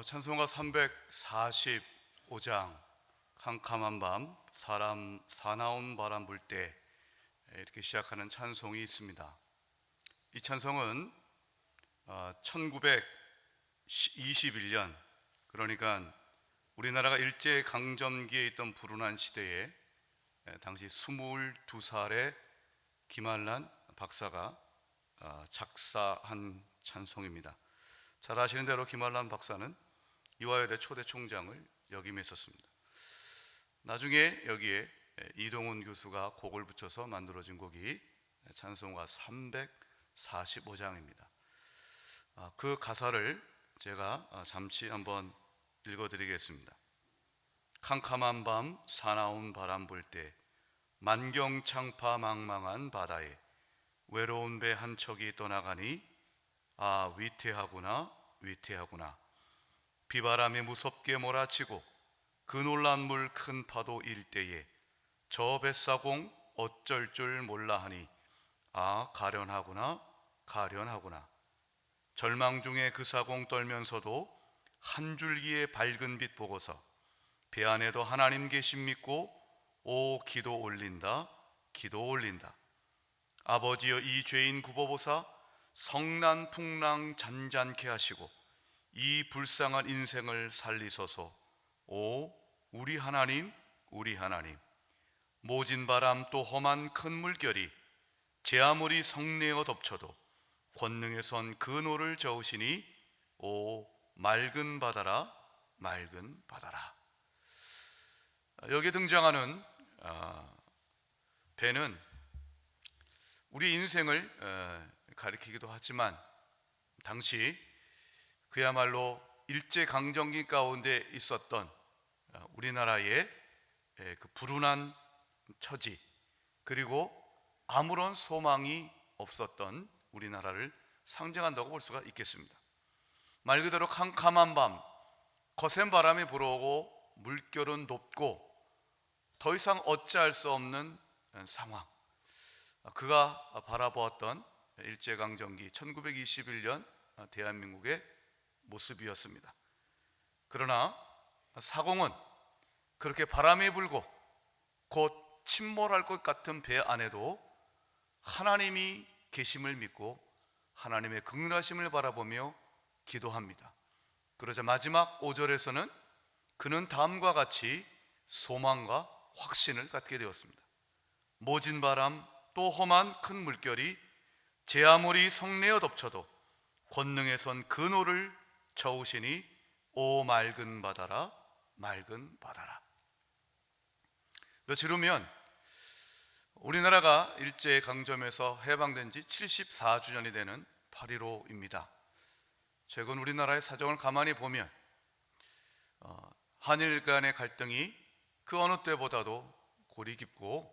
찬송가 345장 캄캄한 밤 사나운 바람 불 때 이렇게 시작하는 찬송이 있습니다. 이 찬송은 1921년, 그러니까 우리나라가 일제강점기에 있던 불운한 시대에 당시 22살의 김한란 박사가 작사한 찬송입니다. 잘 아시는 대로 김한란 박사는 이화여대 초대 총장을 역임했었습니다. 나중에 여기에 이동훈 교수가 곡을 붙여서 만들어진 곡이 찬송가 345장입니다. 그 가사를 제가 잠시 한번 읽어드리겠습니다. 캄캄한 밤 사나운 바람 불 때 만경창파 망망한 바다에 외로운 배 한 척이 떠나가니 아 위태하구나 위태하구나. 비바람이 무섭게 몰아치고 그 놀란 물 큰 파도 일때에 저 뱃사공 어쩔 줄 몰라 하니 아 가련하구나 가련하구나. 절망 중에 그 사공 떨면서도 한 줄기의 밝은 빛 보고서 배 안에도 하나님 계심 믿고 오 기도 올린다 기도 올린다. 아버지여 이 죄인 굽어보사 성난 풍랑 잔잔케 하시고 이 불쌍한 인생을 살리소서. 오 우리 하나님 우리 하나님. 모진 바람 또 험한 큰 물결이 제 아무리 성내어 덮쳐도 권능에 선 그 노를 저으시니 오 맑은 바다라 맑은 바다라. 여기에 등장하는 배는 우리 인생을 가리키기도 하지만 당시 그야말로 일제강점기 가운데 있었던 우리나라의 그 불운한 처지, 그리고 아무런 소망이 없었던 우리나라를 상징한다고 볼 수가 있겠습니다. 말 그대로 캄캄한 밤, 거센 바람이 불어오고 물결은 높고 더 이상 어찌할 수 없는 상황, 그가 바라보았던 일제강점기 1921년 대한민국의 모습이었습니다. 그러나 사공은 그렇게 바람이 불고 곧 침몰할 것 같은 배 안에도 하나님이 계심을 믿고 하나님의 긍휼하심을 바라보며 기도합니다. 그러자 마지막 5절에서는 그는 다음과 같이 소망과 확신을 갖게 되었습니다. 모진 바람 또 험한 큰 물결이 제 아무리 성내어 덮쳐도 권능에 선 그 노를 저으시니 오 맑은 바다라 맑은 바다라. 며칠 후면 우리나라가 일제강점에서 해방된 지 74주년이 되는 8.15입니다. 최근 우리나라의 사정을 가만히 보면 한일 간의 갈등이 그 어느 때보다도 골이 깊고,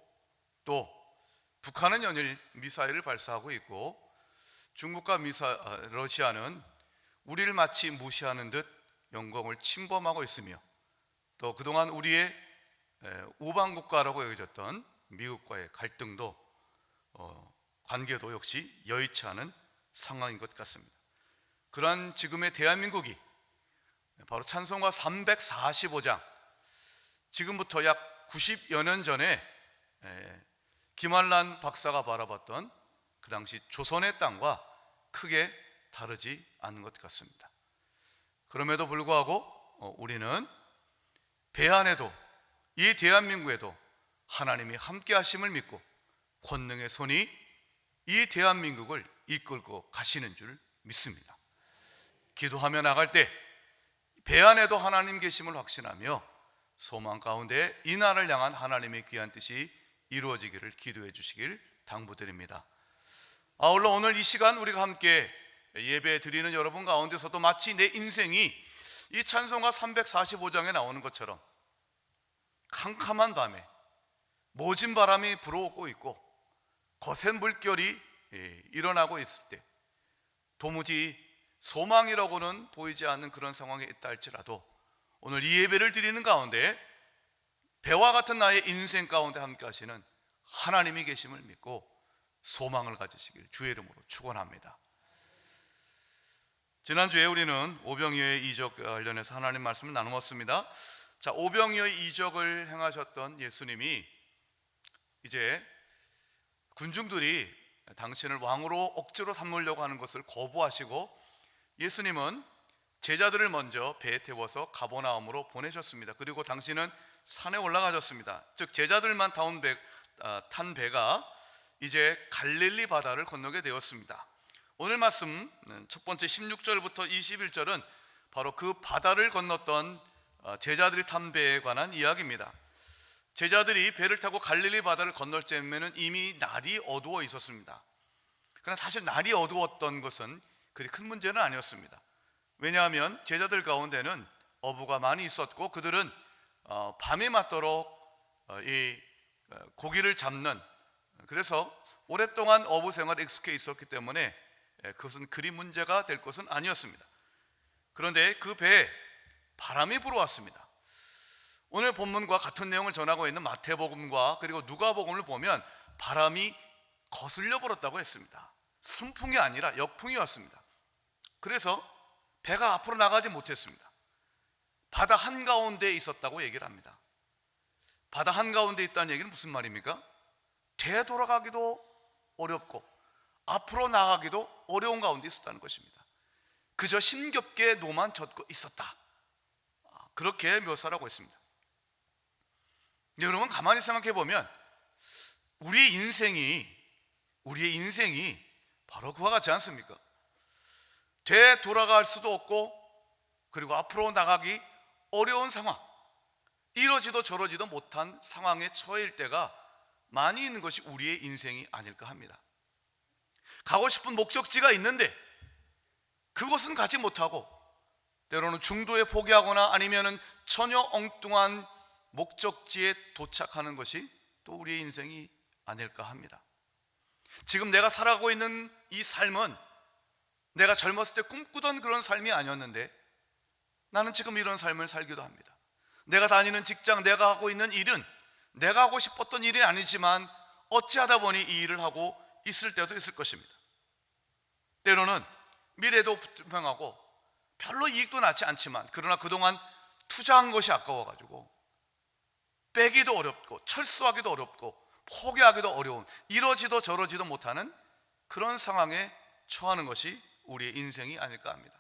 또 북한은 연일 미사일을 발사하고 있고 중국과 러시아는 우리를 마치 무시하는 듯 영공을 침범하고 있으며, 또 그동안 우리의 우방국가라고 여겨졌던 미국과의 갈등도 관계도 역시 여의치 않은 상황인 것 같습니다. 그러한 지금의 대한민국이 바로 찬송가 345장, 지금부터 약 90여 년 전에 김한란 박사가 바라봤던 그 당시 조선의 땅과 크게 다르지 않은 것 같습니다. 그럼에도 불구하고 우리는 배 안에도 이 대한민국에도 하나님이 함께 하심을 믿고 권능의 손이 이 대한민국을 이끌고 가시는 줄 믿습니다. 기도하며 나갈 때 배 안에도 하나님 계심을 확신하며 소망 가운데 이 나라를 향한 하나님의 귀한 뜻이 이루어지기를 기도해 주시길 당부드립니다. 아울러 오늘 이 시간 우리가 함께 예배 드리는 여러분 가운데서도 마치 내 인생이 이 찬송가 345장에 나오는 것처럼 캄캄한 밤에 모진 바람이 불어오고 있고 거센 물결이 일어나고 있을 때 도무지 소망이라고는 보이지 않는 그런 상황에 있다 할지라도 오늘 이 예배를 드리는 가운데 배와 같은 나의 인생 가운데 함께 하시는 하나님이 계심을 믿고 소망을 가지시길 주의 이름으로 축원합니다. 지난주에 우리는 오병이어의 이적 관련해서 하나님 말씀을 나누었습니다. 자, 오병이어의 이적을 행하셨던 예수님이 이제 군중들이 당신을 왕으로 억지로 삼으려고 하는 것을 거부하시고 예수님은 제자들을 먼저 배에 태워서 가버나움으로 보내셨습니다. 그리고 당신은 산에 올라가셨습니다. 즉 제자들만 탄 배가 이제 갈릴리 바다를 건너게 되었습니다. 오늘 말씀 첫 번째 16절부터 21절은 바로 그 바다를 건넜던 제자들이 탄 배에 관한 이야기입니다. 제자들이 배를 타고 갈릴리 바다를 건널 때에는 이미 날이 어두워 있었습니다. 그러나 사실 날이 어두웠던 것은 그리 큰 문제는 아니었습니다. 왜냐하면 제자들 가운데는 어부가 많이 있었고 그들은 밤이 맞도록 이 고기를 잡는, 그래서 오랫동안 어부 생활에 익숙해 있었기 때문에 그것은 그리 문제가 될 것은 아니었습니다. 그런데 그 배에 바람이 불어왔습니다. 오늘 본문과 같은 내용을 전하고 있는 마태복음과 그리고 누가복음을 보면 바람이 거슬려 버렸다고 했습니다. 순풍이 아니라 역풍이 왔습니다. 그래서 배가 앞으로 나가지 못했습니다. 바다 한가운데에 있었다고 얘기를 합니다. 바다 한가운데에 있다는 얘기는 무슨 말입니까? 되돌아가기도 어렵고 앞으로 나가기도 어려운 가운데 있었다는 것입니다. 그저 힘겹게 노만 젓고 있었다, 그렇게 묘사를 하고 있습니다. 여러분 가만히 생각해 보면 우리의 인생이 바로 그와 같지 않습니까? 되돌아갈 수도 없고 그리고 앞으로 나가기 어려운 상황, 이러지도 저러지도 못한 상황에 처해일 때가 많이 있는 것이 우리의 인생이 아닐까 합니다. 가고 싶은 목적지가 있는데 그것은 가지 못하고 때로는 중도에 포기하거나 아니면 전혀 엉뚱한 목적지에 도착하는 것이 또 우리의 인생이 아닐까 합니다. 지금 내가 살아가고 있는 이 삶은 내가 젊었을 때 꿈꾸던 그런 삶이 아니었는데 나는 지금 이런 삶을 살기도 합니다. 내가 다니는 직장, 내가 하고 있는 일은 내가 하고 싶었던 일이 아니지만 어찌하다 보니 이 일을 하고 있을 때도 있을 것입니다. 때로는 미래도 불명하고 별로 이익도 나지 않지만 그러나 그동안 투자한 것이 아까워가지고 빼기도 어렵고 철수하기도 어렵고 포기하기도 어려운, 이러지도 저러지도 못하는 그런 상황에 처하는 것이 우리의 인생이 아닐까 합니다.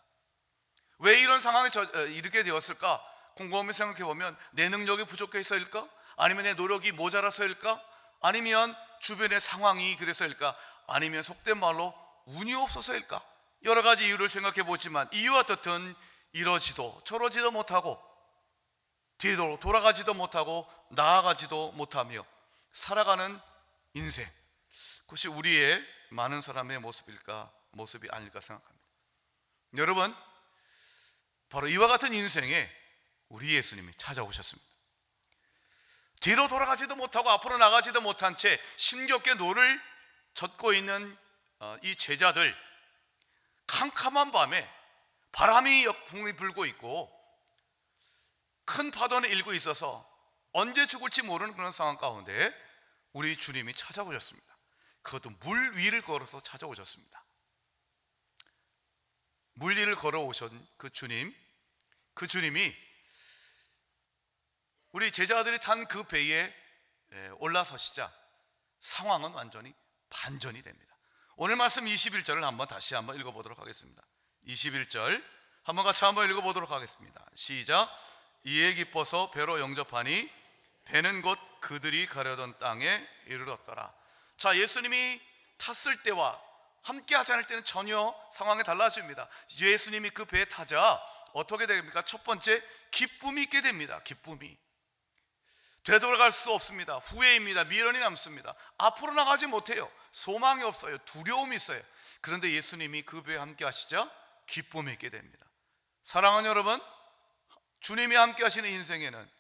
왜 이런 상황에 이르게 되었을까? 곰곰이 생각해 보면 내 능력이 부족해서일까? 아니면 내 노력이 모자라서일까? 아니면 주변의 상황이 그래서일까? 아니면 속된 말로 운이 없어서일까? 여러 가지 이유를 생각해 보지만 이유와 어떻든 이러지도 저러지도 못하고 뒤로 돌아가지도 못하고 나아가지도 못하며 살아가는 인생, 그것이 우리의 많은 사람의 모습이 아닐까 생각합니다. 여러분, 바로 이와 같은 인생에 우리 예수님이 찾아오셨습니다. 뒤로 돌아가지도 못하고 앞으로 나가지도 못한 채 힘겹게 노를 젓고 있는 이 제자들, 캄캄한 밤에 바람이 역풍이 불고 있고 큰 파도는 일고 있어서 언제 죽을지 모르는 그런 상황 가운데 우리 주님이 찾아오셨습니다. 그것도 물 위를 걸어서 찾아오셨습니다. 물 위를 걸어오신 그 주님이 우리 제자들이 탄 그 배에 올라서시자 상황은 완전히 반전이 됩니다. 오늘 말씀 21절을 다시 한번 읽어보도록 하겠습니다. 21절 한번 같이 한번 읽어보도록 하겠습니다. 시작. 이에 기뻐서 배로 영접하니 배는 곧 그들이 가려던 땅에 이르렀더라. 자, 예수님이 탔을 때와 함께 하지 않을 때는 전혀 상황이 달라집니다. 예수님이 그 배에 타자 어떻게 됩니까? 첫 번째, 기쁨이 있게 됩니다. 기쁨이. 되돌아갈 수 없습니다. 후회입니다. 미련이 남습니다. 앞으로 나가지 못해요. 소망이 없어요. 두려움이 있어요. 그런데 예수님이 그 배에 함께 하시자 기쁨이 있게 됩니다. 사랑하는 여러분, 주님이 함께 하시는 인생에는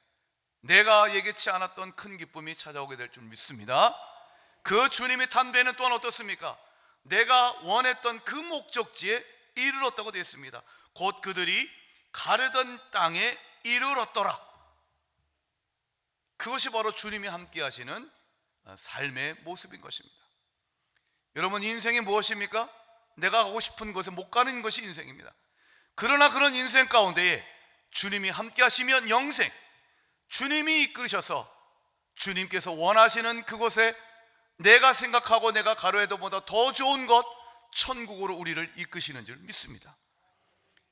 내가 예기치 않았던 큰 기쁨이 찾아오게 될 줄 믿습니다. 그 주님이 탄 배는 또한 어떻습니까? 내가 원했던 그 목적지에 이르렀다고 되어 있습니다. 곧 그들이 가려던 땅에 이르렀더라. 그것이 바로 주님이 함께 하시는 삶의 모습인 것입니다. 여러분, 인생이 무엇입니까? 내가 가고 싶은 곳에 못 가는 것이 인생입니다. 그러나 그런 인생 가운데에 주님이 함께 하시면 영생, 주님이 이끌으셔서 주님께서 원하시는 그곳에 내가 생각하고 내가 가로해도보다 더 좋은 것, 천국으로 우리를 이끄시는 줄 믿습니다.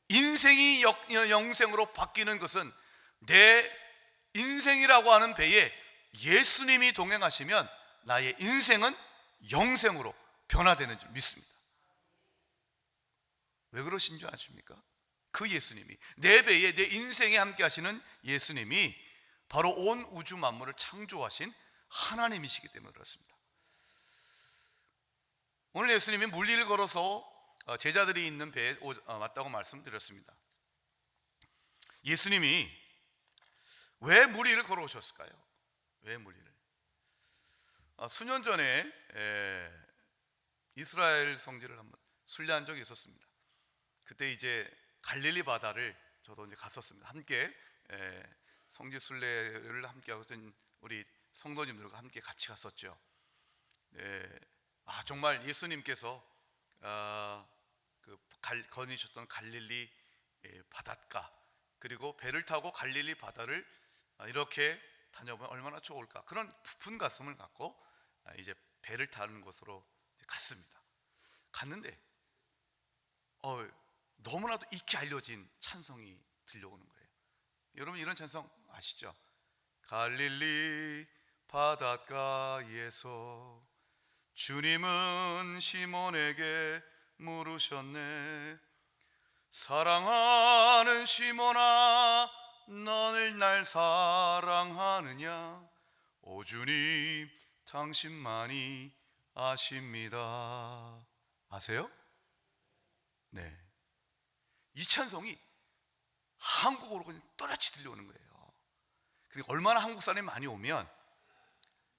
인생이 영생으로 바뀌는 것은 내 인생이라고 하는 배에 예수님이 동행하시면 나의 인생은 영생으로 변화되는 줄 믿습니다. 왜 그러신 줄 아십니까? 그 예수님이, 내 배에 내 인생에 함께 하시는 예수님이 바로 온 우주 만물을 창조하신 하나님이시기 때문에 그렇습니다. 오늘 예수님이 물리를 걸어서 제자들이 있는 배에 왔다고 말씀드렸습니다. 예수님이 왜 물리를 걸어오셨을까요? 왜 물리를? 수년 전에 이스라엘 성지를 한번 순례한 적이 있었습니다. 그때 이제 갈릴리 바다를 저도 이제 갔었습니다. 함께 성지 순례를 함께 하던 우리 성도님들과 함께 같이 갔었죠. 정말 예수님께서 거니셨던 갈릴리 바닷가, 그리고 배를 타고 갈릴리 바다를 이렇게 다녀보면 얼마나 좋을까, 그런 부푼 가슴을 갖고 이제 배를 타는 곳으로 갔습니다. 갔는데 너무나도 익히 알려진 찬송이 들려오는 거예요. 여러분 이런 찬송 아시죠? 갈릴리 바닷가에서 주님은 시몬에게 물으셨네. 사랑하는 시몬아, 너를 날 사랑하느냐? 오 주님, 당신만이 아십니다. 아세요? 네. 이 찬송이 한국어로 그냥 또렷이 들려오는 거예요. 그리고 얼마나 한국 사람이 많이 오면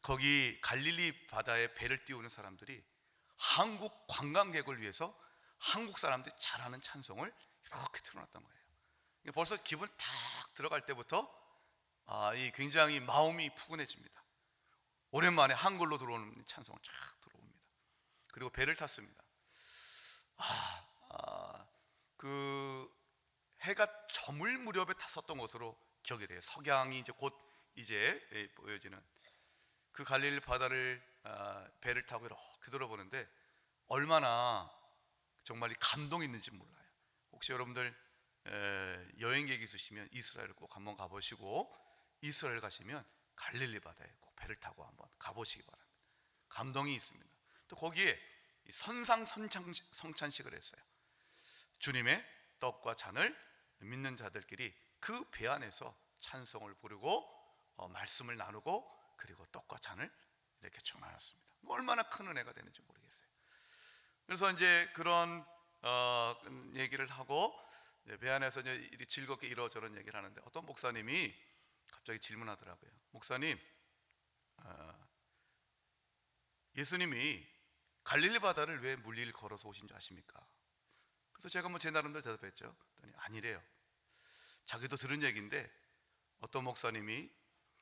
거기 갈릴리 바다에 배를 띄우는 사람들이 한국 관광객을 위해서 한국 사람들이 잘하는 찬송을 이렇게 틀어놨던 거예요. 벌써 기분 탁 들어갈 때부터 이 굉장히 마음이 푸근해집니다. 오랜만에 한글로 들어오는 찬송을 쫙 들어옵니다. 그리고 배를 탔습니다. 그 해가 저물 무렵에 탔었던 것으로 기억이 돼요. 석양이 이제 곧 이제 보여지는 그 갈릴리 바다를 배를 타고 이렇게 돌아보는데 얼마나 정말 감동이 있는지 몰라요. 혹시 여러분들 여행객이 있으시면 이스라엘 꼭 한번 가보시고, 이스라엘 가시면 갈릴리 바다에 꼭 배를 타고 한번 가보시기 바랍니다. 감동이 있습니다. 또 거기에 선상 성찬식을 했어요. 주님의 떡과 잔을 믿는 자들끼리 그 배 안에서 찬송을 부르고 말씀을 나누고, 그리고 떡과 잔을 이렇게 나눴습니다. 얼마나 큰 은혜가 되는지 모르겠어요. 그래서 이제 그런 얘기를 하고 배 안에서 이제 즐겁게 이러저런 얘기를 하는데 어떤 목사님이 갑자기 질문하더라고요. 목사님, 예수님이 갈릴리 바다를 왜 물리를 걸어서 오신 줄 아십니까? 그래서 제가 제 나름대로 대답했죠. 아니래요. 자기도 들은 얘기인데 어떤 목사님이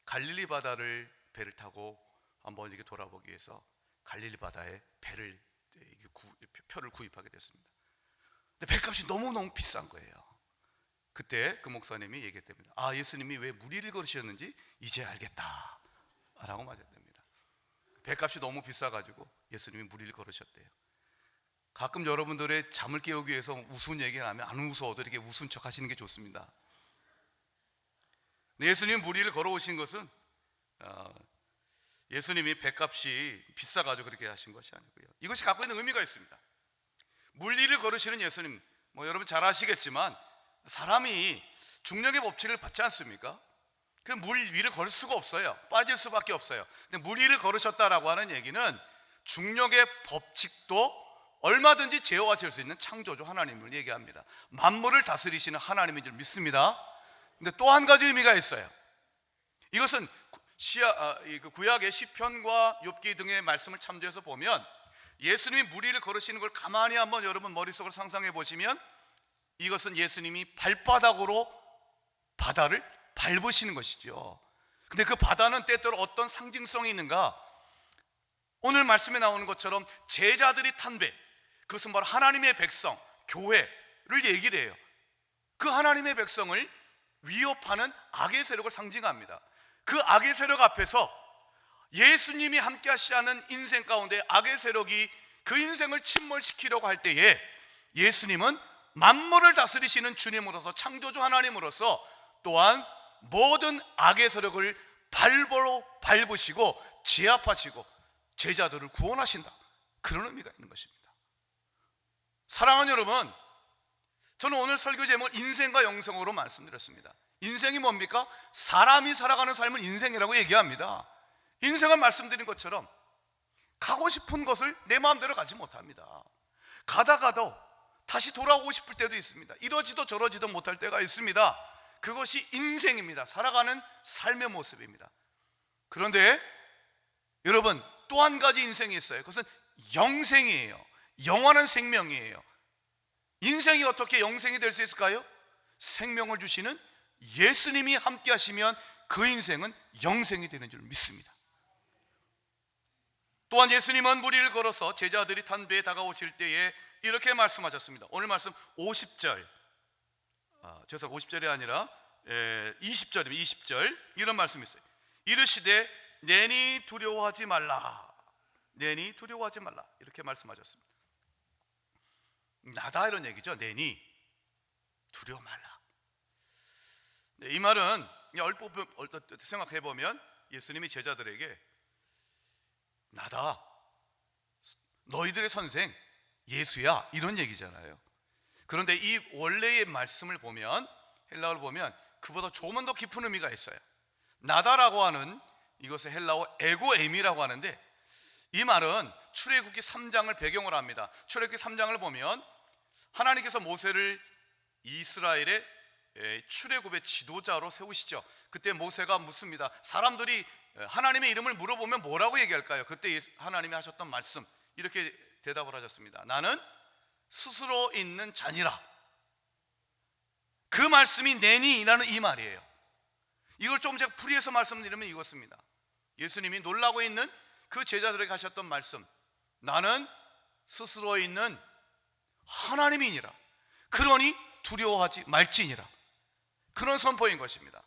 갈릴리 바다를 배를 타고 한번 이렇게 돌아보기 위해서 갈릴리 바다에 표를 구입하게 됐습니다. 근데 배값이 너무너무 비싼 거예요. 그때 그 목사님이 얘기했답니다. 예수님이 왜 무리를 걸으셨는지 이제 알겠다 라고 말했답니다. 배값이 너무 비싸가지고 예수님이 무리를 걸으셨대요. 가끔 여러분들의 잠을 깨우기 위해서 우스운 얘기를 하면 안 웃어도 이렇게 웃은 척 하시는 게 좋습니다. 예수님이 무리를 걸어오신 것은 예수님이 배값이 비싸가지고 그렇게 하신 것이 아니고요. 이것이 갖고 있는 의미가 있습니다. 물리를 걸으시는 예수님, 여러분 잘 아시겠지만 사람이 중력의 법칙을 받지 않습니까? 그 물 위를 걸을 수가 없어요. 빠질 수밖에 없어요. 근데 물 위를 걸으셨다라고 하는 얘기는 중력의 법칙도 얼마든지 제어하실 수 있는 창조주 하나님을 얘기합니다. 만물을 다스리시는 하나님인 줄 믿습니다. 근데 또 한 가지 의미가 있어요. 이것은 구약의 시편과 욥기 등의 말씀을 참조해서 보면 예수님이 무리를 걸으시는 걸 가만히 한번 여러분 머릿속으로 상상해 보시면 이것은 예수님이 발바닥으로 바다를 밟으시는 것이죠. 근데 그 바다는 때때로 어떤 상징성이 있는가? 오늘 말씀에 나오는 것처럼 제자들이 탄 배, 그것은 바로 하나님의 백성, 교회를 얘기를 해요. 그 하나님의 백성을 위협하는 악의 세력을 상징합니다. 그 악의 세력 앞에서 예수님이 함께 하시지 않은 인생 가운데 악의 세력이 그 인생을 침몰시키려고 할 때에 예수님은 만물을 다스리시는 주님으로서, 창조주 하나님으로서 또한 모든 악의 세력을 발버로 밟으시고 제압하시고 제자들을 구원하신다, 그런 의미가 있는 것입니다. 사랑하는 여러분, 저는 오늘 설교 제목을 인생과 영생으로 말씀드렸습니다. 인생이 뭡니까? 사람이 살아가는 삶을 인생이라고 얘기합니다. 인생은 말씀드린 것처럼 가고 싶은 것을 내 마음대로 가지 못합니다. 가다가도 다시 돌아오고 싶을 때도 있습니다. 이러지도 저러지도 못할 때가 있습니다. 그것이 인생입니다. 살아가는 삶의 모습입니다. 그런데 여러분, 또 한 가지 인생이 있어요. 그것은 영생이에요. 영원한 생명이에요. 인생이 어떻게 영생이 될 수 있을까요? 생명을 주시는 예수님이 함께 하시면 그 인생은 영생이 되는 줄 믿습니다. 또한 예수님은 무리를 걸어서 제자들이 탄 배에 다가오실 때에 이렇게 말씀하셨습니다. 오늘 말씀 50절, 죄송 50절이 아니라 20절입니다. 20절 이런 말씀이 있어요. 이르시되 내니 두려워하지 말라, 내니 두려워하지 말라, 이렇게 말씀하셨습니다. 나다, 이런 얘기죠. 내니 두려워 말라. 이 말은 얼핏 생각해보면 예수님이 제자들에게 나다, 너희들의 선생 예수야, 이런 얘기잖아요. 그런데 이 원래의 말씀을 보면, 헬라어를 보면 그보다 조금 더 깊은 의미가 있어요. 나다라고 하는 이것을 헬라어 에고에미라고 하는데, 이 말은 출애굽기 3장을 배경으로 합니다. 출애굽기 3장을 보면 하나님께서 모세를 이스라엘의 출애굽의 지도자로 세우시죠. 그때 모세가 묻습니다. 사람들이 하나님의 이름을 물어보면 뭐라고 얘기할까요? 그때 하나님이 하셨던 말씀, 이렇게 대답을 하셨습니다. 나는 스스로 있는 자니라. 그 말씀이 내니라는 이 말이에요. 이걸 좀 제가 풀이해서 말씀드리면 이것입니다. 예수님이 놀라고 있는 그 제자들에게 하셨던 말씀, 나는 스스로 있는 하나님이니라. 그러니 두려워하지 말지니라. 그런 선포인 것입니다.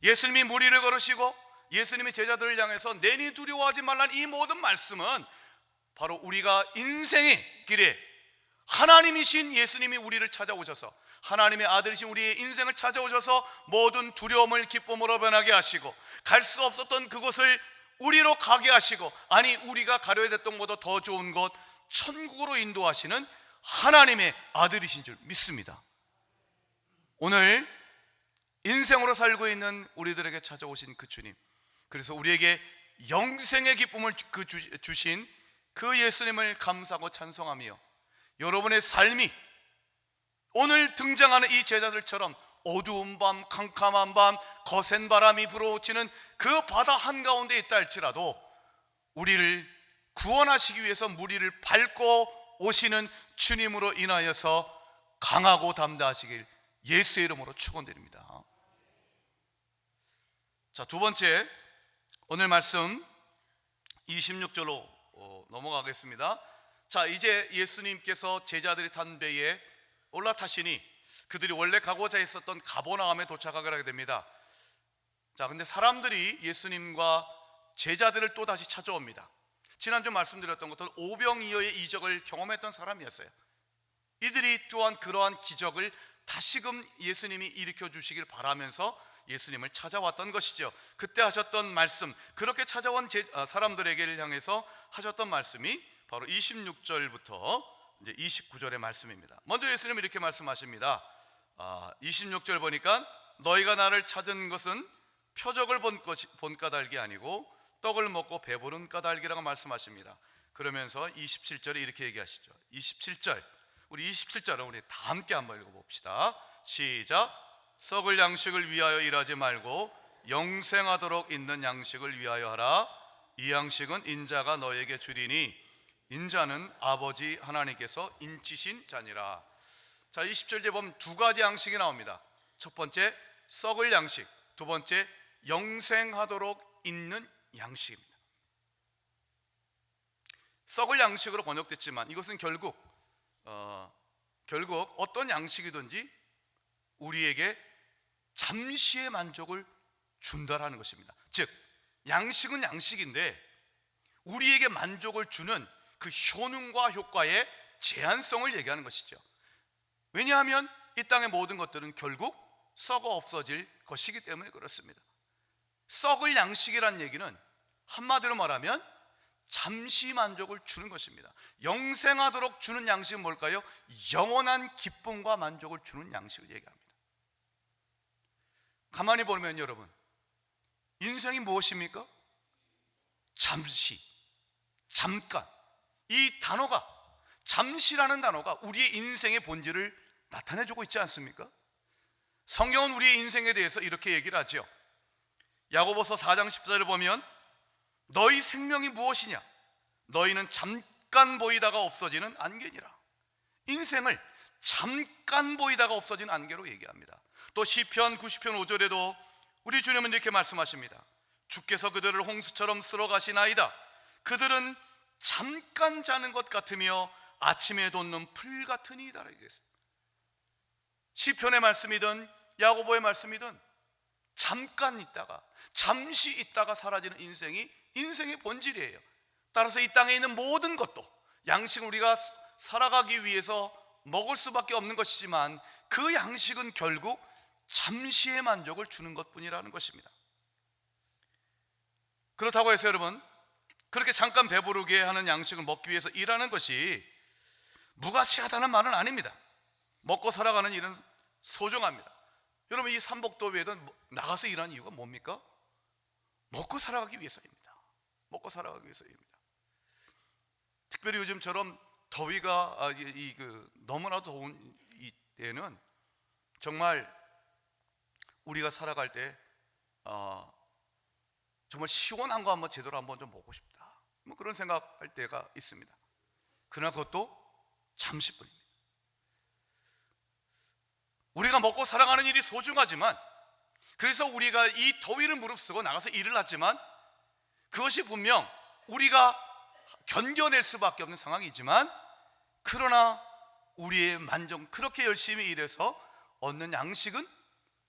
예수님이 무리를 걸으시고 예수님이 제자들을 향해서 내니 두려워하지 말라는 이 모든 말씀은 바로 우리가 인생의 길에 하나님이신 예수님이 우리를 찾아오셔서, 하나님의 아들이신 우리의 인생을 찾아오셔서 모든 두려움을 기쁨으로 변하게 하시고, 갈 수 없었던 그곳을 우리로 가게 하시고, 아니 우리가 가려야 됐던 것보다 더 좋은 곳 천국으로 인도하시는 하나님의 아들이신 줄 믿습니다. 오늘 인생으로 살고 있는 우리들에게 찾아오신 그 주님, 그래서 우리에게 영생의 기쁨을 주신 그 예수님을 감사하고 찬송하며, 여러분의 삶이 오늘 등장하는 이 제자들처럼 어두운 밤, 캄캄한 밤, 거센 바람이 불어오치는 그 바다 한가운데 있다 할지라도 우리를 구원하시기 위해서 무리를 밟고 오시는 주님으로 인하여서 강하고 담대하시길 예수의 이름으로 축원드립니다. 자, 두 번째, 오늘 말씀 26절로 넘어가겠습니다. 자, 이제 예수님께서 제자들이 탄 배에 올라타시니 그들이 원래 가고자 했었던 가버나움에 도착하게 하게 됩니다. 자, 근데 사람들이 예수님과 제자들을 또 다시 찾아옵니다. 지난주 말씀드렸던 것처럼 오병이어의 이적을 경험했던 사람이었어요. 이들이 또한 그러한 기적을 다시금 예수님이 일으켜 주시길 바라면서 예수님을 찾아왔던 것이죠. 그때 하셨던 말씀, 그렇게 찾아온 사람들에게 향해서 하셨던 말씀이 바로 26절부터 이제 29절의 말씀입니다. 먼저 예수님이 이렇게 말씀하십니다. 26절 보니까 너희가 나를 찾은 것은 표적을 본 까닭이 아니고 떡을 먹고 배부른 까닭이라고 말씀하십니다. 그러면서 27절에 이렇게 얘기하시죠. 27절, 우리 27절을 우리 다 함께 한번 읽어봅시다. 시작. 썩을 양식을 위하여 일하지 말고 영생하도록 있는 양식을 위하여 하라. 이 양식은 인자가 너에게 주리니 인자는 아버지 하나님께서 인치신 자니라. 자, 20절에 보면 두 가지 양식이 나옵니다. 첫 번째 썩을 양식, 두 번째 영생하도록 있는 양식입니다. 썩을 양식으로 번역됐지만 이것은 결국 어떤 양식이든지 우리에게 잠시의 만족을 준다라는 것입니다. 즉 양식은 양식인데 우리에게 만족을 주는 그 효능과 효과의 제한성을 얘기하는 것이죠. 왜냐하면 이 땅의 모든 것들은 결국 썩어 없어질 것이기 때문에 그렇습니다. 썩을 양식이란 얘기는 한마디로 말하면 잠시 만족을 주는 것입니다. 영생하도록 주는 양식은 뭘까요? 영원한 기쁨과 만족을 주는 양식을 얘기합니다. 가만히 보면 여러분, 인생이 무엇입니까? 잠시, 잠깐. 이 단어가, 잠시라는 단어가 우리의 인생의 본질을 나타내주고 있지 않습니까? 성경은 우리의 인생에 대해서 이렇게 얘기를 하죠. 야고보서 4장 14절을 보면 너희 생명이 무엇이냐? 너희는 잠깐 보이다가 없어지는 안개니라. 인생을 잠깐 보이다가 없어지는 안개로 얘기합니다. 또 시편 90편 5절에도 우리 주님은 이렇게 말씀하십니다. 주께서 그들을 홍수처럼 쓸어 가시나이다. 그들은 잠깐 자는 것 같으며 아침에 돋는 풀 같으니이다. 시편의 말씀이든 야고보의 말씀이든 잠깐 있다가, 잠시 있다가 사라지는 인생이 인생의 본질이에요. 따라서 이 땅에 있는 모든 것도 양식은 우리가 살아가기 위해서 먹을 수밖에 없는 것이지만 그 양식은 결국 잠시의 만족을 주는 것뿐이라는 것입니다. 그렇다고 해서 여러분, 그렇게 잠깐 배부르게 하는 양식을 먹기 위해서 일하는 것이 무가치하다는 말은 아닙니다. 먹고 살아가는 일은 소중합니다. 여러분, 이 삼복도회에도 나가서 일하는 이유가 뭡니까? 먹고 살아가기 위해서입니다. 먹고 살아가기 위해서입니다. 특별히 요즘처럼 더위가 너무나 더운 이 때는 정말 우리가 살아갈 때 정말 시원한 거 한번 제대로 한번 좀 먹고 싶다, 뭐 그런 생각할 때가 있습니다. 그러나 그것도 잠시뿐입니다. 우리가 먹고 살아가는 일이 소중하지만, 그래서 우리가 이 더위를 무릅쓰고 나가서 일을 하지만 그것이 분명 우리가 견뎌낼 수밖에 없는 상황이지만, 그러나 우리의 만족, 그렇게 열심히 일해서 얻는 양식은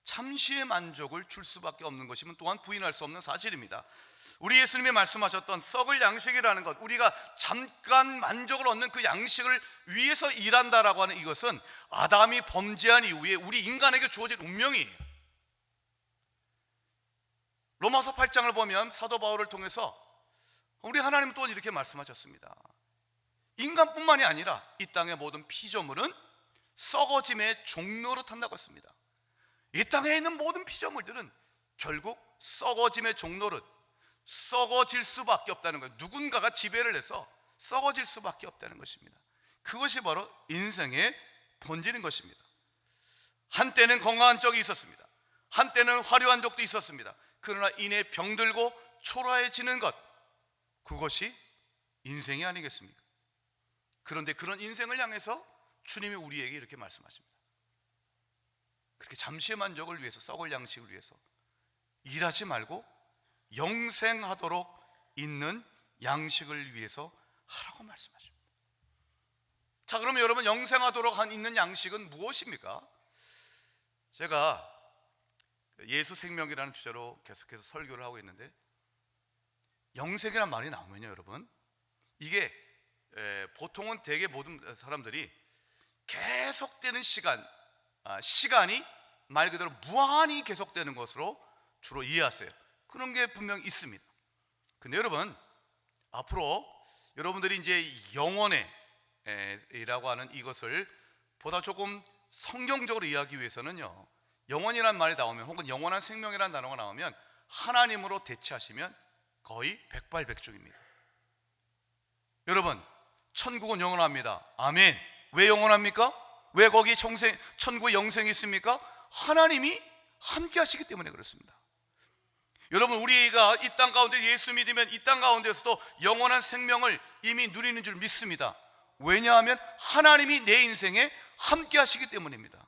잠시의 만족을 줄 수밖에 없는 것이면 또한 부인할 수 없는 사실입니다. 우리 예수님이 말씀하셨던 썩을 양식이라는 것, 우리가 잠깐 만족을 얻는 그 양식을 위해서 일한다라고 하는 이것은 아담이 범죄한 이후에 우리 인간에게 주어진 운명이에요. 로마서 8장을 보면 사도 바울을 통해서 우리 하나님은 또 이렇게 말씀하셨습니다. 인간뿐만이 아니라 이 땅의 모든 피조물은 썩어짐의 종로로 탄다고 했습니다. 이 땅에 있는 모든 피조물들은 결국 썩어짐의 종로로 썩어질 수밖에 없다는 거예요. 누군가가 지배를 해서 썩어질 수밖에 없다는 것입니다. 그것이 바로 인생의 본질인 것입니다. 한때는 건강한 적이 있었습니다. 한때는 화려한 적도 있었습니다. 그러나 이내 병들고 초라해지는 것, 그것이 인생이 아니겠습니까? 그런데 그런 인생을 향해서 주님이 우리에게 이렇게 말씀하십니다. 그렇게 잠시의 만족을 위해서, 썩을 양식을 위해서 일하지 말고 영생하도록 있는 양식을 위해서 하라고 말씀하십니다. 자, 그러면 여러분, 영생하도록 있는 양식은 무엇입니까? 제가 예수 생명이라는 주제로 계속해서 설교를 하고 있는데, 영생이라는 말이 나오면요 여러분, 이게 보통은 대개 모든 사람들이 계속되는 시간이 말 그대로 무한히 계속되는 것으로 주로 이해하세요. 그런 게 분명 있습니다. 근데 여러분, 앞으로 여러분들이 이제 영원이라고 하는 이것을 보다 조금 성경적으로 이해하기 위해서는요, 영원이라는 말이 나오면, 혹은 영원한 생명이라는 단어가 나오면 하나님으로 대체하시면 거의 백발백중입니다. 여러분, 천국은 영원합니다. 아멘. 왜 영원합니까? 왜 거기 천국에 영생이 있습니까? 하나님이 함께 하시기 때문에 그렇습니다. 여러분, 우리가 이 땅 가운데 예수 믿으면 이 땅 가운데서도 영원한 생명을 이미 누리는 줄 믿습니다. 왜냐하면 하나님이 내 인생에 함께 하시기 때문입니다.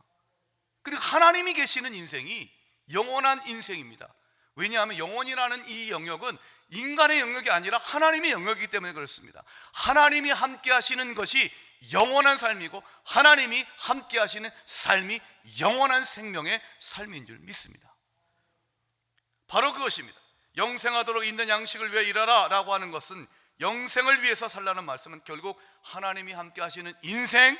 그리고 하나님이 계시는 인생이 영원한 인생입니다. 왜냐하면 영원이라는 이 영역은 인간의 영역이 아니라 하나님의 영역이기 때문에 그렇습니다. 하나님이 함께 하시는 것이 영원한 삶이고 하나님이 함께 하시는 삶이 영원한 생명의 삶인 줄 믿습니다. 바로 그것입니다. 영생하도록 있는 양식을 위해 일하라 라고 하는 것은 영생을 위해서 살라는 말씀은 결국 하나님이 함께 하시는 인생,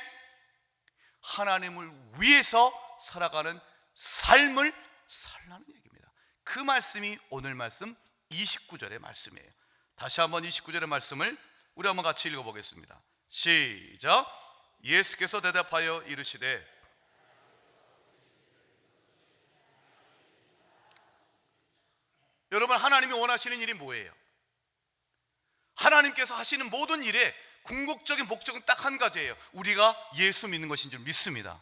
하나님을 위해서 살아가는 삶을 살라는 얘기입니다. 그 말씀이 오늘 말씀 29절의 말씀이에요. 다시 한번 29절의 말씀을 우리 한번 같이 읽어보겠습니다. 시작. 예수께서 대답하여 이르시되 여러분, 하나님이 원하시는 일이 뭐예요? 하나님께서 하시는 모든 일에 궁극적인 목적은 딱 한 가지예요. 우리가 예수 믿는 것인 줄 믿습니다.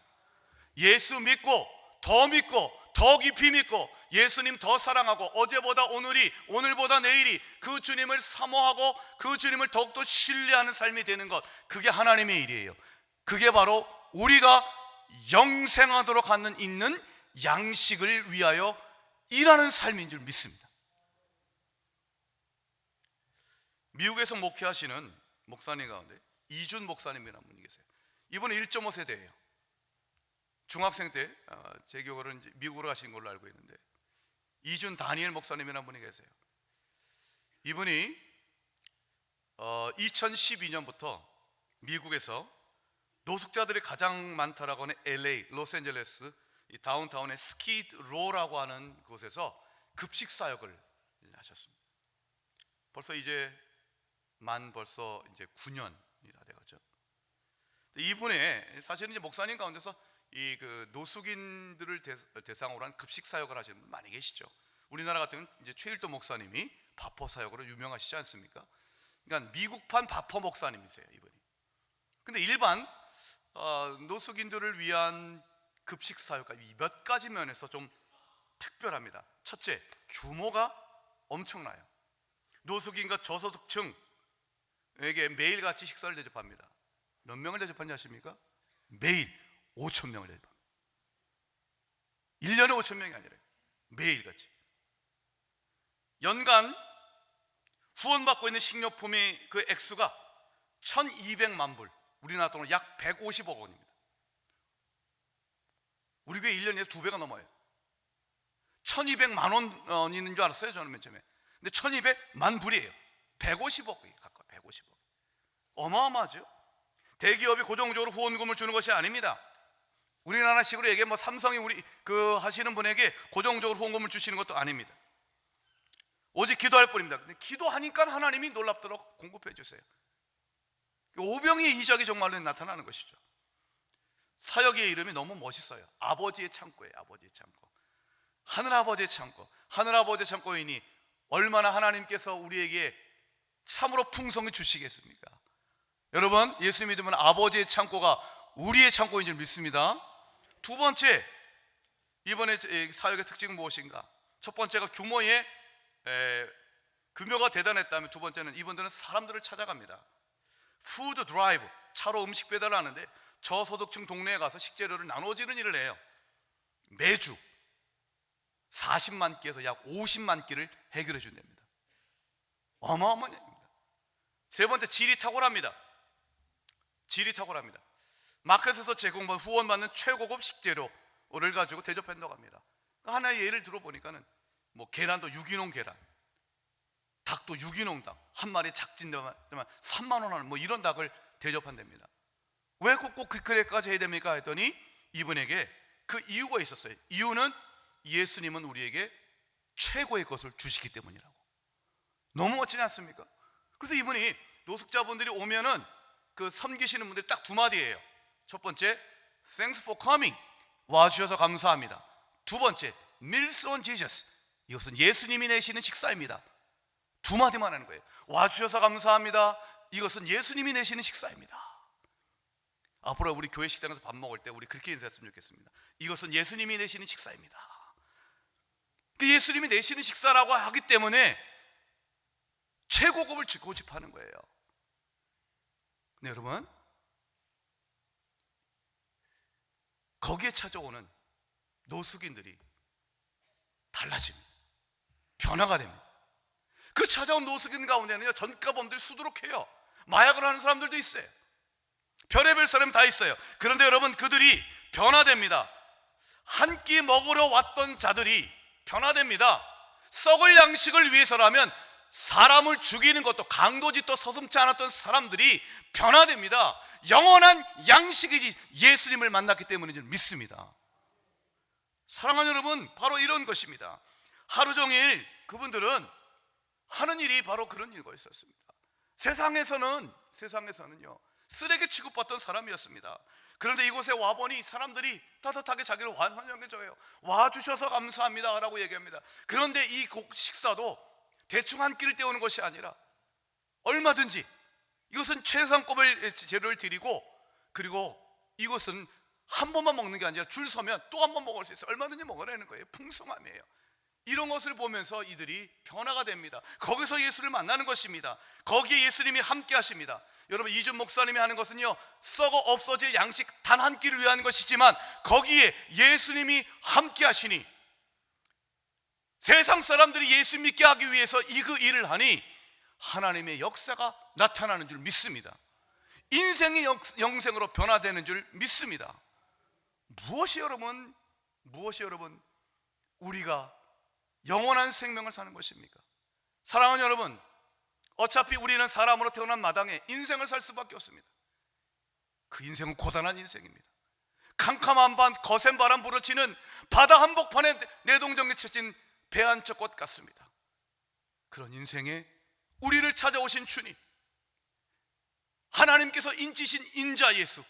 예수 믿고 더 깊이 믿고 예수님 더 사랑하고 어제보다 오늘이, 오늘보다 내일이 그 주님을 사모하고 그 주님을 더욱더 신뢰하는 삶이 되는 것, 그게 하나님의 일이에요. 그게 바로 우리가 영생하도록 하는 있는 양식을 위하여 일하는 삶인 줄 믿습니다. 미국에서 목회하시는 목사님 가운데 이준 목사님이라는 분이 계세요. 이분은 1.5세대예요. 중학생 때 제 기억으로는 미국으로 가신 걸로 알고 있는데, 이준 다니엘 목사님이라는 분이 계세요. 이분이 2012년부터 미국에서 노숙자들이 가장 많다라고 하는 LA, 로스앤젤레스 이 다운타운의 스키드로라고 하는 곳에서 급식 사역을 하셨습니다. 벌써 이제 9년이 다 돼가죠. 이분의 사실은 이제 목사님 가운데서 이 그 노숙인들을 대상으로 한 급식 사역을 하시는 분 많이 계시죠. 우리나라 같은 경우는 이제 최일도 목사님이 바퍼 사역으로 유명하시지 않습니까? 그러니까 미국판 바퍼 목사님이세요, 이분이. 근데 일반 노숙인들을 위한 급식 사역과 몇 가지 면에서 좀 특별합니다. 첫째, 규모가 엄청나요. 노숙인과 저소득층에게 매일같이 식사를 대접합니다. 몇 명을 대접하는지 아십니까? 매일 5,000명을 대접합니다. 1년에 5,000명이 아니라 매일같이. 연간 후원받고 있는 식료품의 그 액수가 1,200만 불, 우리나라 돈으로 약 150억 원입니다. 우리 교회 1년에 2배가 넘어요. 1,200만 원인 줄 알았어요, 저는 맨 처음에. 근데 1,200만 불이에요. 150억이 가까워요. 150억. 어마어마하죠. 대기업이 고정적으로 후원금을 주는 것이 아닙니다. 우리나라식으로 얘기해 뭐 삼성이 우리 그 하시는 분에게 고정적으로 후원금을 주시는 것도 아닙니다. 오직 기도할 뿐입니다. 근데 기도하니까 하나님이 놀랍도록 공급해 주세요. 오병이의 이적이 정말로 나타나는 것이죠. 사역의 이름이 너무 멋있어요. 아버지의 창고예요. 아버지의 창고. 하늘아버지의 창고. 하늘아버지의 창고이니 얼마나 하나님께서 우리에게 참으로 풍성히 주시겠습니까? 여러분, 예수 믿으면 아버지의 창고가 우리의 창고인 줄 믿습니다. 두 번째, 이번에 사역의 특징은 무엇인가? 첫 번째가 규모의 규모가 대단했다면, 두 번째는 이분들은 사람들을 찾아갑니다. 푸드 드라이브, 차로 음식 배달을 하는데 저소득층 동네에 가서 식재료를 나눠주는 일을 해요. 매주 40만 끼에서 약 50만 끼를 해결해 준답니다. 어마어마한 얘기입니다. 세 번째, 질이 탁월합니다. 질이 탁월합니다. 마켓에서 제공받은 후원받는 최고급 식재료를 가지고 대접한다고 합니다. 하나의 예를 들어보니까는 뭐 계란도 유기농 계란, 닭도 유기농 닭, 한 마리 작진되만 3만 원 하는 뭐 이런 닭을 대접한답니다. 왜 꼭 그렇게까지 해야 됩니까? 했더니 이분에게 그 이유가 있었어요. 이유는 예수님은 우리에게 최고의 것을 주시기 때문이라고. 너무 멋지지 않습니까? 그래서 이분이 노숙자분들이 오면은 그 섬기시는 분들이 딱 두 마디예요. 첫 번째, Thanks for coming, 와주셔서 감사합니다. 두 번째, Meals on Jesus, 이것은 예수님이 내시는 식사입니다. 두 마디만 하는 거예요. 와주셔서 감사합니다, 이것은 예수님이 내시는 식사입니다. 앞으로 우리 교회 식당에서 밥 먹을 때 우리 그렇게 인사했으면 좋겠습니다. 이것은 예수님이 내시는 식사입니다. 그 예수님이 내시는 식사라고 하기 때문에 최고급을 고집하는 거예요. 근데 여러분, 거기에 찾아오는 노숙인들이 달라집니다. 변화가 됩니다. 그 찾아온 노숙인 가운데는요, 전과범들이 수두룩해요. 마약을 하는 사람들도 있어요. 별의별 사람 다 있어요. 그런데 여러분, 그들이 변화됩니다. 한 끼 먹으러 왔던 자들이 변화됩니다. 썩을 양식을 위해서라면 사람을 죽이는 것도 강도짓도 서슴지 않았던 사람들이 변화됩니다. 영원한 양식이지 예수님을 만났기 때문인 줄 믿습니다. 사랑하는 여러분, 바로 이런 것입니다. 하루 종일 그분들은 하는 일이 바로 그런 일과 있었습니다. 세상에서는요, 쓰레기 취급받던 사람이었습니다. 그런데 이곳에 와보니 사람들이 따뜻하게 자기를 환영해줘요. 와주셔서 감사합니다 라고 얘기합니다. 그런데 이 식사도 대충 한 끼를 때우는 것이 아니라 얼마든지, 이것은 최상급의 재료를 드리고, 그리고 이것은 한 번만 먹는 게 아니라 줄 서면 또 한 번 먹을 수 있어요. 얼마든지 먹으라는 거예요. 풍성함이에요. 이런 것을 보면서 이들이 변화가 됩니다. 거기서 예수를 만나는 것입니다. 거기에 예수님이 함께 하십니다. 여러분, 이준 목사님이 하는 것은요, 썩어 없어질 양식 단 한 끼를 위한 것이지만 거기에 예수님이 함께 하시니 세상 사람들이 예수 믿게 하기 위해서 그 일을 하니 하나님의 역사가 나타나는 줄 믿습니다. 인생이 영생으로 변화되는 줄 믿습니다. 무엇이 여러분 우리가 영원한 생명을 사는 것입니까? 사랑하는 여러분, 어차피 우리는 사람으로 태어난 마당에 인생을 살 수밖에 없습니다. 그 인생은 고단한 인생입니다. 캄캄한 밤 거센 바람 불어치는 바다 한복판에 내동정에 쳐진 배 한 척 꽃 같습니다. 그런 인생에 우리를 찾아오신 주님, 하나님께서 인치신 인자 예수,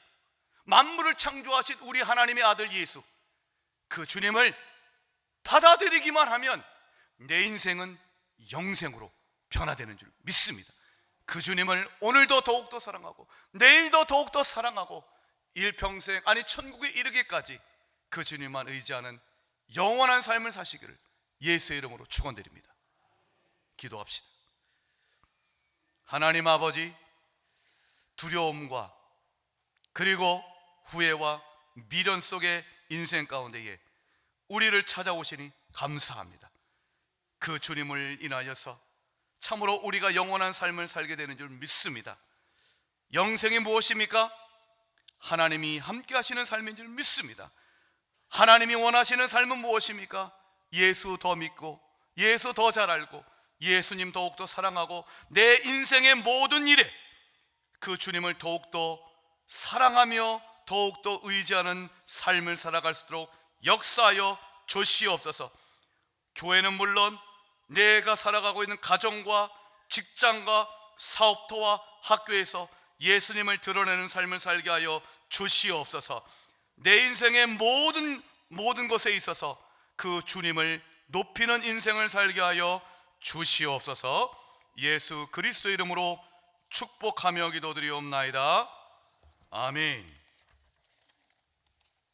만물을 창조하신 우리 하나님의 아들 예수, 그 주님을 받아들이기만 하면 내 인생은 영생으로 변화되는 줄 믿습니다. 그 주님을 오늘도 더욱더 사랑하고 내일도 더욱더 사랑하고 일평생, 아니 천국에 이르기까지 그 주님만 의지하는 영원한 삶을 사시기를 예수의 이름으로 축원드립니다. 기도합시다. 하나님 아버지, 두려움과 그리고 후회와 미련 속의 인생 가운데에 우리를 찾아오시니 감사합니다. 그 주님을 인하여서 참으로 우리가 영원한 삶을 살게 되는 줄 믿습니다. 영생이 무엇입니까? 하나님이 함께 하시는 삶인 줄 믿습니다. 하나님이 원하시는 삶은 무엇입니까? 예수 더 믿고 예수 더 잘 알고 예수님 더욱더 사랑하고 내 인생의 모든 일에 그 주님을 더욱더 사랑하며 더욱더 의지하는 삶을 살아갈 수 있도록 역사하여 주시옵소서. 교회는 물론 내가 살아가고 있는 가정과 직장과 사업터와 학교에서 예수님을 드러내는 삶을 살게 하여 주시옵소서. 내 인생의 모든 것에 있어서 그 주님을 높이는 인생을 살게 하여 주시옵소서. 예수 그리스도 이름으로 축복하며 기도드리옵나이다. 아멘.